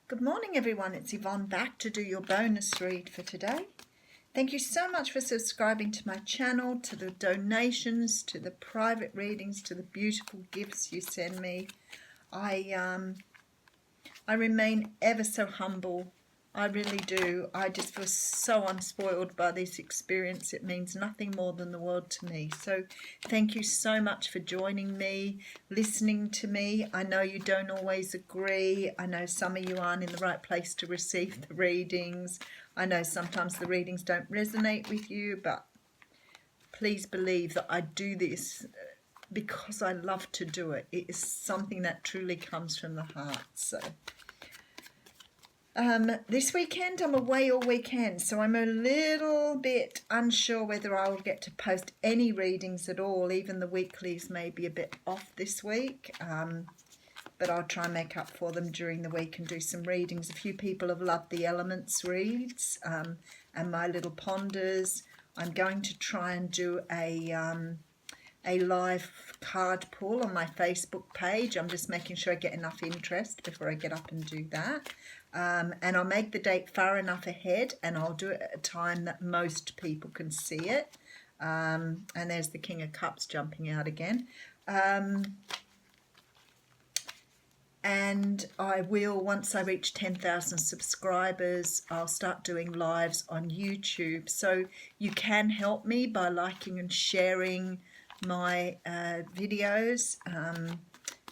Good morning everyone, it's Yvonne back to do your bonus read for today. Thank you so much for subscribing to my channel, to the donations, to the private readings, to the beautiful gifts you send me. I remain ever so humble. I really do. I just feel so unspoiled by this experience. It means nothing more than the world to me. So thank you so much for joining me, listening to me. I know you don't always agree. I know some of you aren't in the right place to receive the readings. I know sometimes the readings don't resonate with you, but please believe that I do this because I love to do it. It is something that truly comes from the heart. So this weekend I'm away all weekend, so I'm a little bit unsure whether I will get to post any readings at all. Even the weeklies may be a bit off this week, but I'll try and make up for them during the week and do some readings. A few people have loved the elements reads and my little ponders. I'm going to try and do a live card pull on my Facebook page. I'm just making sure I get enough interest before I get up and do that. And I'll make the date far enough ahead, and I'll do it at a time that most people can see it. And there's the King of Cups jumping out again. And I will, once I reach 10,000 subscribers, I'll start doing lives on YouTube. So you can help me by liking and sharing my videos,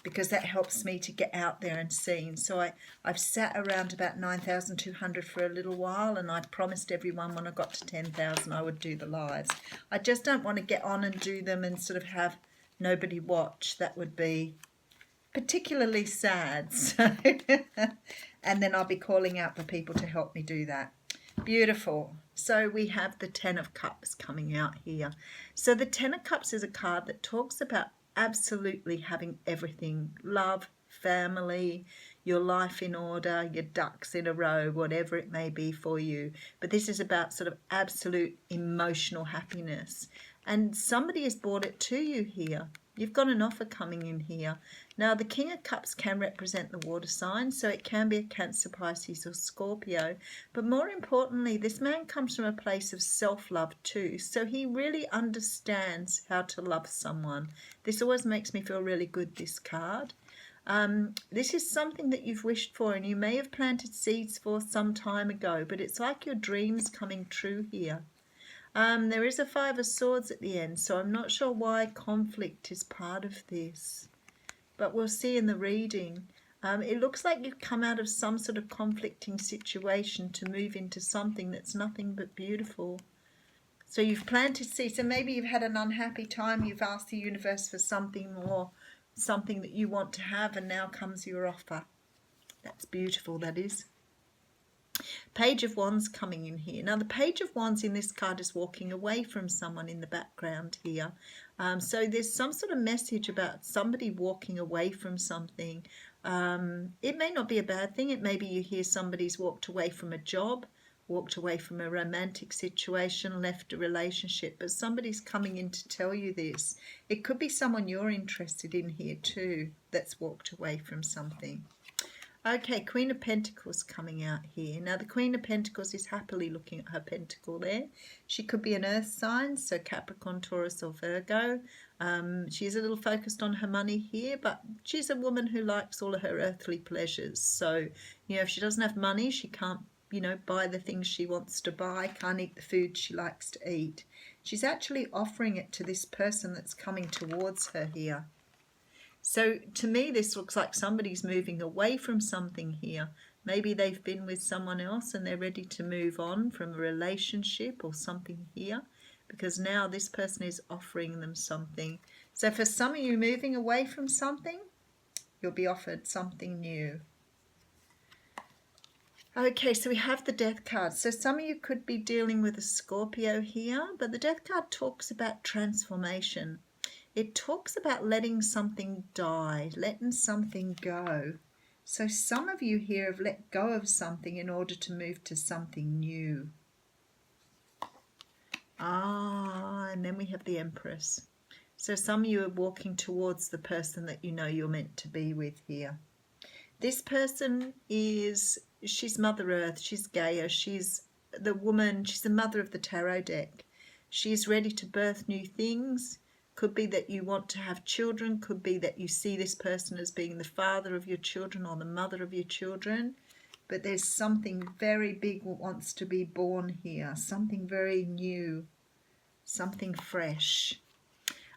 because that helps me to get out there and seen. So I've sat around about 9,200 for a little while, and I promised everyone when I got to 10,000 I would do the lives. I just don't want to get on and do them and sort of have nobody watch. That would be particularly sad. So and then I'll be calling out for people to help me do that. Beautiful. So we have the Ten of Cups coming out here. So the Ten of Cups is a card that talks about absolutely having everything: love, family, your life in order, your ducks in a row, whatever it may be for you. But this is about sort of absolute emotional happiness, and somebody has brought it to you here. You've got an offer coming in here. Now, the King of Cups can represent the water sign, so it can be a Cancer, Pisces or Scorpio. But more importantly, this man comes from a place of self-love too, so he really understands how to love someone. This always makes me feel really good, this card. This is something that you've wished for, and you may have planted seeds for some time ago, but it's like your dreams coming true here. There is a Five of Swords at the end, so I'm not sure why conflict is part of this, but we'll see in the reading. It looks like you've come out of some sort of conflicting situation to move into something that's nothing but beautiful. So you've planted seeds, so maybe you've had an unhappy time, you've asked the universe for something more, something that you want to have, and now comes your offer. That's beautiful, that is. Page of Wands coming in here. Now the Page of Wands in this card is walking away from someone in the background here. So there's some sort of message about somebody walking away from something. It may not be a bad thing. It may be you hear somebody's walked away from a job, walked away from a romantic situation, left a relationship, but somebody's coming in to tell you this. It could be someone you're interested in here too that's walked away from something. Okay, Queen of Pentacles coming out here. Now, the Queen of Pentacles is happily looking at her pentacle there. She could be an earth sign, so Capricorn, Taurus or Virgo. She's a little focused on her money here, but she's a woman who likes all of her earthly pleasures. So, you know, if she doesn't have money, she can't, you know, buy the things she wants to buy, can't eat the food she likes to eat. She's actually offering it to this person that's coming towards her here. So to me, this looks like somebody's moving away from something here. Maybe they've been with someone else and they're ready to move on from a relationship or something here, because now this person is offering them something. So for some of you moving away from something, you'll be offered something new. Okay, so we have the Death card. So some of you could be dealing with a Scorpio here, but the Death card talks about transformation. It talks about letting something die, letting something go. So some of you here have let go of something in order to move to something new. And then we have the Empress. So some of you are walking towards the person that you know you're meant to be with here. This person she's Mother Earth, she's Gaia, she's the woman, she's the mother of the tarot deck. She's ready to birth new things. Could be that you want to have children, could be that you see this person as being the father of your children or the mother of your children. But there's something very big that wants to be born here, something very new, something fresh.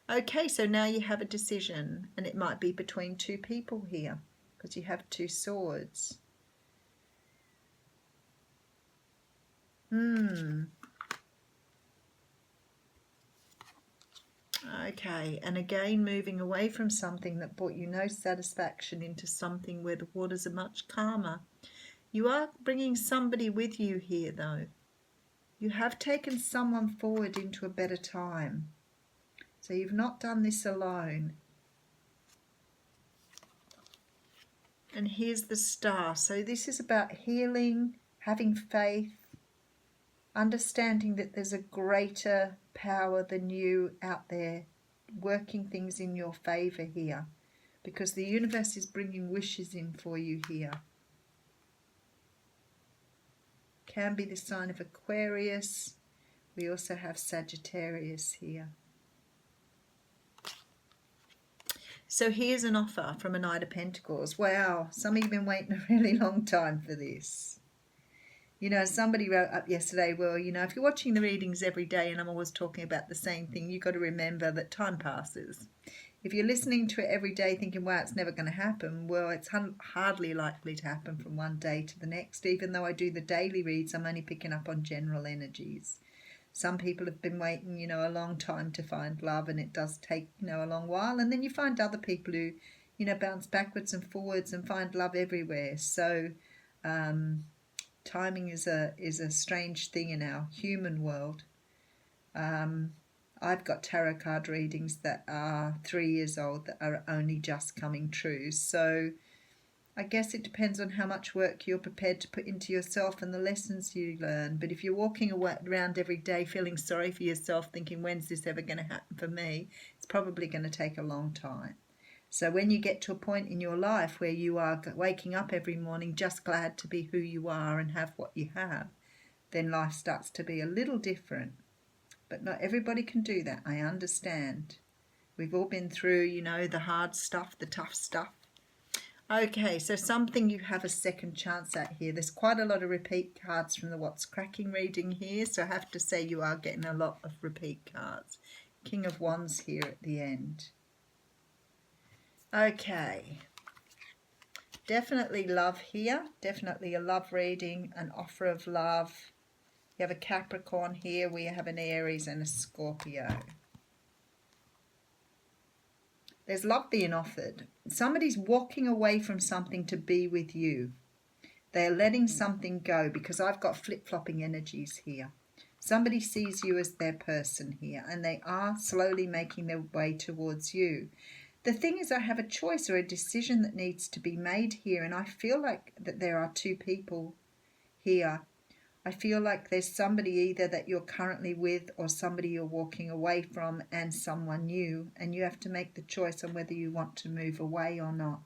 Okay, so now you have a decision, and it might be between two people here because you have 2 swords. Okay, and again moving away from something that brought you no satisfaction into something where the waters are much calmer. You are bringing somebody with you here though. You have taken someone forward into a better time. So you've not done this alone. And here's the Star. So this is about healing, having faith, understanding that there's a greater power than you out there working things in your favour here, because the universe is bringing wishes in for you here. Can be the sign of Aquarius. We also have Sagittarius here. So here's an offer from a Knight of Pentacles. Wow, some of you have been waiting a really long time for this. You know, somebody wrote up yesterday, well, you know, if you're watching the readings every day and I'm always talking about the same thing, you've got to remember that time passes. If you're listening to it every day thinking, wow, it's never going to happen, well, it's hardly likely to happen from one day to the next. Even though I do the daily reads, I'm only picking up on general energies. Some people have been waiting, you know, a long time to find love, and it does take, you know, a long while. And then you find other people who, you know, bounce backwards and forwards and find love everywhere. So timing is a strange thing in our human world. I've got tarot card readings that are 3 years old that are only just coming true. So I guess it depends on how much work you're prepared to put into yourself and the lessons you learn. But if you're walking around every day feeling sorry for yourself, thinking, when's this ever going to happen for me? It's probably going to take a long time. So when you get to a point in your life where you are waking up every morning just glad to be who you are and have what you have, then life starts to be a little different. But not everybody can do that, I understand. We've all been through, you know, the hard stuff, the tough stuff. Okay, so something you have a second chance at here. There's quite a lot of repeat cards from the What's Cracking reading here, so I have to say you are getting a lot of repeat cards. King of Wands here at the end. Okay, definitely love here, definitely a love reading, an offer of love. You have a Capricorn here, we have an Aries and a Scorpio. There's love being offered. Somebody's walking away from something to be with you. They're letting something go, because I've got flip-flopping energies here. Somebody sees you as their person here, and they are slowly making their way towards you. The thing is, I have a choice or a decision that needs to be made here, and I feel like that there are 2 people here. I feel like there's somebody either that you're currently with or somebody you're walking away from, and someone new, and you have to make the choice on whether you want to move away or not.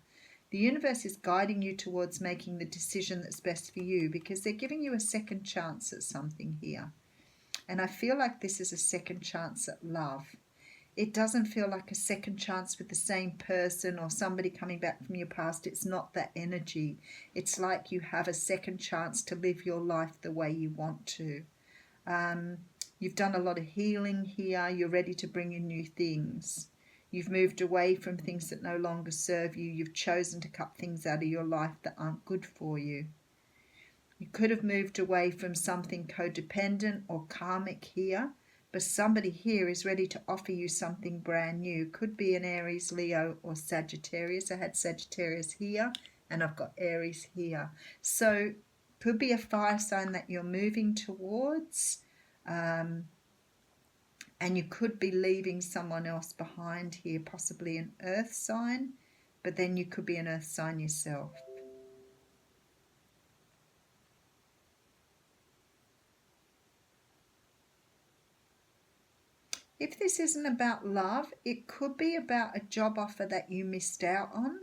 The universe is guiding you towards making the decision that's best for you, because they're giving you a second chance at something here. And I feel like this is a second chance at love. It doesn't feel like a second chance with the same person or somebody coming back from your past. It's not that energy. It's like you have a second chance to live your life the way you want to. You've done a lot of healing here. You're ready to bring in new things. You've moved away from things that no longer serve you. You've chosen to cut things out of your life that aren't good for you. You could have moved away from something codependent or karmic here. But somebody here is ready to offer you something brand new. Could be an Aries, Leo, or Sagittarius. I had Sagittarius here, and I've got Aries here. So could be a fire sign that you're moving towards. And you could be leaving someone else behind here, possibly an earth sign. But then you could be an earth sign yourself. If this isn't about love, it could be about a job offer that you missed out on.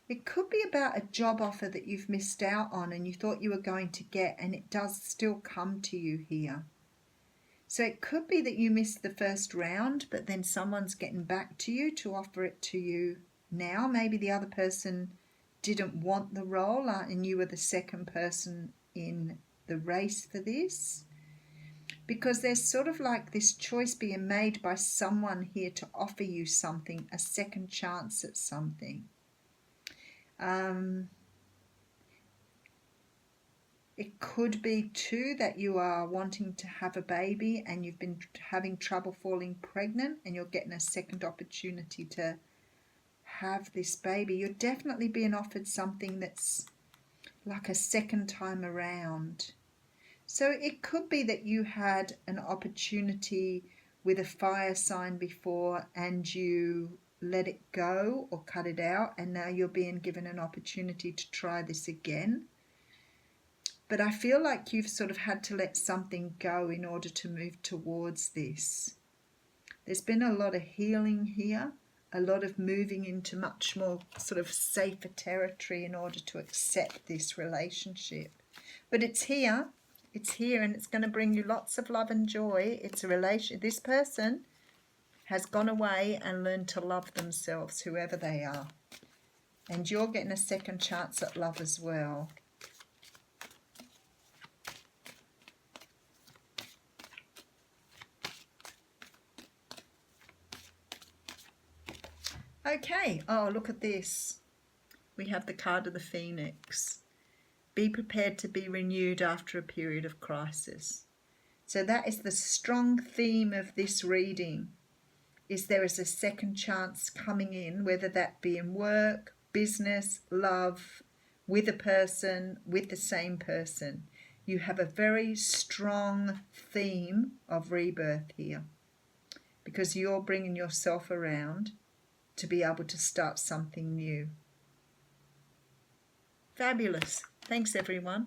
It could be about a job offer that you've missed out on and you thought you were going to get, and it does still come to you here. So it could be that you missed the first round, but then someone's getting back to you to offer it to you now. Maybe the other person didn't want the role and you were the second person in the race for this. Because there's sort of like this choice being made by someone here to offer you something, a second chance at something. It could be too that you are wanting to have a baby and you've been having trouble falling pregnant and you're getting a second opportunity to have this baby. You're definitely being offered something that's like a second time around. So it could be that you had an opportunity with a fire sign before and you let it go or cut it out, and now you're being given an opportunity to try this again. But I feel like you've sort of had to let something go in order to move towards this. There's been a lot of healing here, a lot of moving into much more sort of safer territory in order to accept this relationship. But it's here, and it's going to bring you lots of love and joy. It's a relation. This person has gone away and learned to love themselves, whoever they are. And you're getting a second chance at love as well. Okay, oh, look at this. We have the card of the Phoenix. Be prepared to be renewed after a period of crisis. So that is the strong theme of this reading, is there is a second chance coming in, whether that be in work, business, love, with a person, with the same person. You have a very strong theme of rebirth here because you're bringing yourself around to be able to start something new. Fabulous. Thanks, everyone.